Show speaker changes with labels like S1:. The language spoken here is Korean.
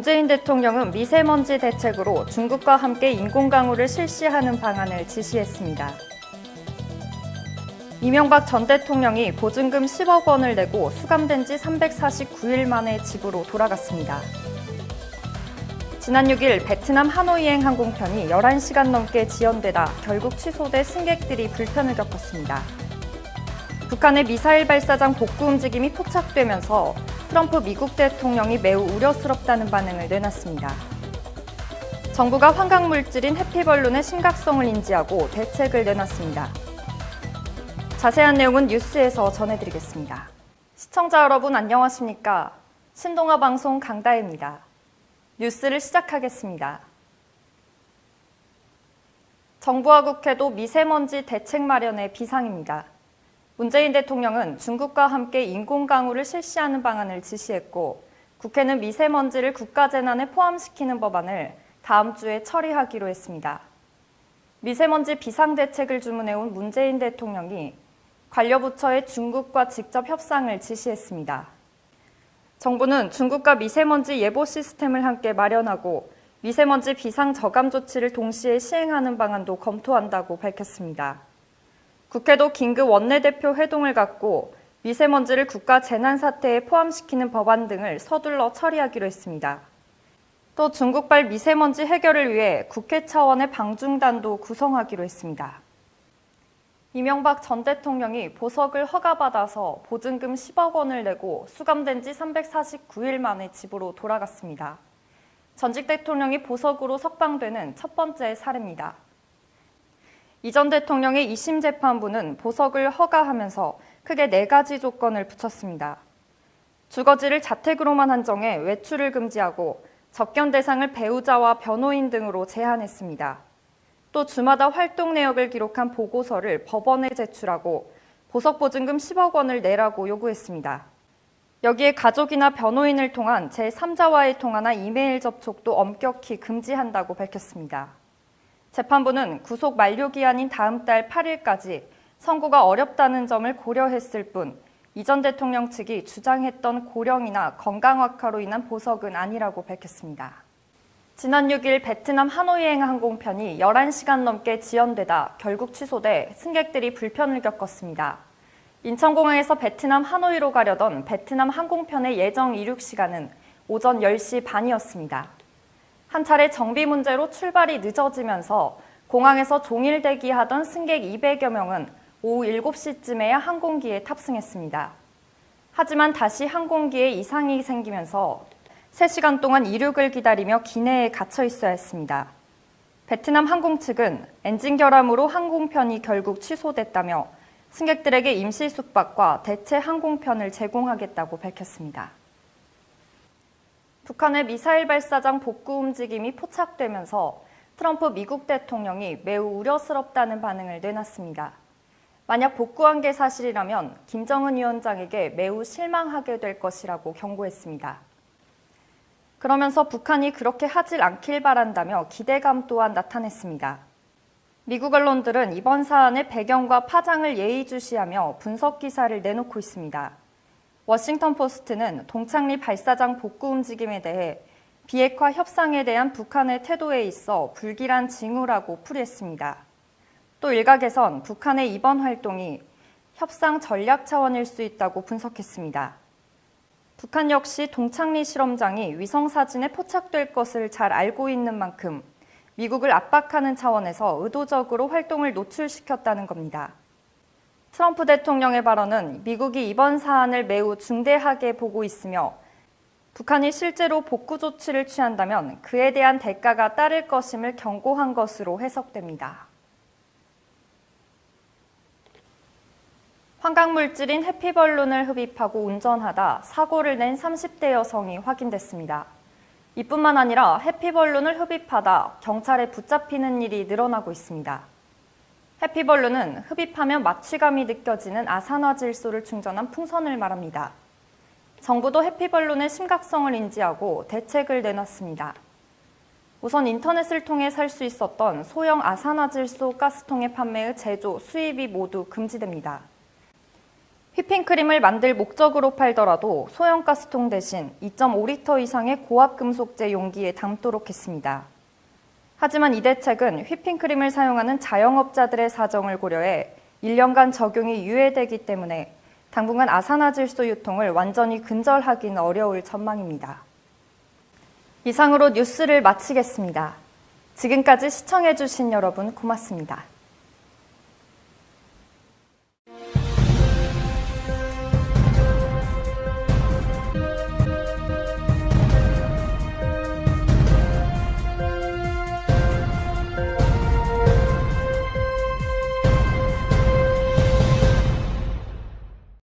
S1: 문재인 대통령은 미세먼지 대책으로 중국과 함께 인공강우를 실시하는 방안을 지시했습니다. 이명박 전 대통령이 보증금 10억 원을 내고 수감된 지 349일 만에 집으로 돌아갔습니다. 지난 6일 베트남 하노이행 항공편이 11시간 넘게 지연되다 결국 취소돼 승객들이 불편을 겪었습니다. 북한의 미사일 발사장 복구 움직임이 포착되면서 트럼프 미국 대통령이 매우 우려스럽다는 반응을 내놨습니다. 정부가 환각물질인 해피벌룬의 심각성을 인지하고 대책을 내놨습니다. 자세한 내용은 뉴스에서 전해드리겠습니다. 시청자 여러분 안녕하십니까? 신동아 방송 강다혜입니다. 뉴스를 시작하겠습니다. 정부와 국회도 미세먼지 대책 마련에 비상입니다. 문재인 대통령은 중국과 함께 인공강우를 실시하는 방안을 지시했고, 국회는 미세먼지를 국가재난에 포함시키는 법안을 다음 주에 처리하기로 했습니다. 미세먼지 비상대책을 주문해온 문재인 대통령이 관여부처에 중국과 직접 협상을 지시했습니다. 정부는 중국과 미세먼지 예보 시스템을 함께 마련하고 미세먼지 비상 저감 조치를 동시에 시행하는 방안도 검토한다고 밝혔습니다. 국회도 긴급 원내대표 회동을 갖고 미세먼지를 국가 재난사태에 포함시키는 법안 등을 서둘러 처리하기로 했습니다. 또 중국발 미세먼지 해결을 위해 국회 차원의 방중단도 구성하기로 했습니다. 이명박 전 대통령이 보석을 허가받아서 보증금 10억 원을 내고 수감된 지 349일 만에 집으로 돌아갔습니다. 전직 대통령이 보석으로 석방되는 첫 번째 사례입니다. 이 전 대통령의 2심 재판부는 보석을 허가하면서 크게 4가지 조건을 붙였습니다. 주거지를 자택으로만 한정해 외출을 금지하고 접견 대상을 배우자와 변호인 등으로 제한했습니다. 또 주마다 활동 내역을 기록한 보고서를 법원에 제출하고 보석 보증금 10억 원을 내라고 요구했습니다. 여기에 가족이나 변호인을 통한 제3자와의 통화나 이메일 접촉도 엄격히 금지한다고 밝혔습니다. 재판부는 구속 만료 기한인 다음 달 8일까지 선고가 어렵다는 점을 고려했을 뿐, 이 전 대통령 측이 주장했던 고령이나 건강 악화로 인한 보석은 아니라고 밝혔습니다. 지난 6일 베트남 하노이행 항공편이 11시간 넘게 지연되다 결국 취소돼 승객들이 불편을 겪었습니다. 인천공항에서 베트남 하노이로 가려던 베트남 항공편의 예정 이륙 시간은 오전 10시 반이었습니다. 한 차례 정비 문제로 출발이 늦어지면서 공항에서 종일 대기하던 승객 200여 명은 오후 7시쯤에야 항공기에 탑승했습니다. 하지만 다시 항공기에 이상이 생기면서 3시간 동안 이륙을 기다리며 기내에 갇혀 있어야 했습니다. 베트남 항공 측은 엔진 결함으로 항공편이 결국 취소됐다며 승객들에게 임시 숙박과 대체 항공편을 제공하겠다고 밝혔습니다. 북한의 미사일 발사장 복구 움직임이 포착되면서 트럼프 미국 대통령이 매우 우려스럽다는 반응을 내놨습니다. 만약 복구한 게 사실이라면 김정은 위원장에게 매우 실망하게 될 것이라고 경고했습니다. 그러면서 북한이 그렇게 하질 않길 바란다며 기대감 또한 나타냈습니다. 미국 언론들은 이번 사안의 배경과 파장을 예의주시하며 분석 기사를 내놓고 있습니다. 워싱턴 포스트는 동창리 발사장 복구 움직임에 대해 비핵화 협상에 대한 북한의 태도에 있어 불길한 징후라고 풀이했습니다. 또 일각에선 북한의 이번 활동이 협상 전략 차원일 수 있다고 분석했습니다. 북한 역시 동창리 실험장이 위성사진에 포착될 것을 잘 알고 있는 만큼 미국을 압박하는 차원에서 의도적으로 활동을 노출시켰다는 겁니다. 트럼프 대통령의 발언은 미국이 이번 사안을 매우 중대하게 보고 있으며 북한이 실제로 복구 조치를 취한다면 그에 대한 대가가 따를 것임을 경고한 것으로 해석됩니다. 환각물질인 해피벌룬을 흡입하고 운전하다 사고를 낸 30대 여성이 확인됐습니다. 이뿐만 아니라 해피벌룬을 흡입하다 경찰에 붙잡히는 일이 늘어나고 있습니다. 해피벌룬은 흡입하면 마취감이 느껴지는 아산화질소를 충전한 풍선을 말합니다. 정부도 해피벌룬의 심각성을 인지하고 대책을 내놨습니다. 우선 인터넷을 통해 살 수 있었던 소형 아산화질소 가스통의 판매의 제조, 수입이 모두 금지됩니다. 휘핑크림을 만들 목적으로 팔더라도 소형 가스통 대신 2.5리터 이상의 고압금속제 용기에 담도록 했습니다. 하지만 이 대책은 휘핑크림을 사용하는 자영업자들의 사정을 고려해 1년간 적용이 유예되기 때문에 당분간 아산화질소 유통을 완전히 근절하기는 어려울 전망입니다. 이상으로 뉴스를 마치겠습니다. 지금까지 시청해주신 여러분 고맙습니다.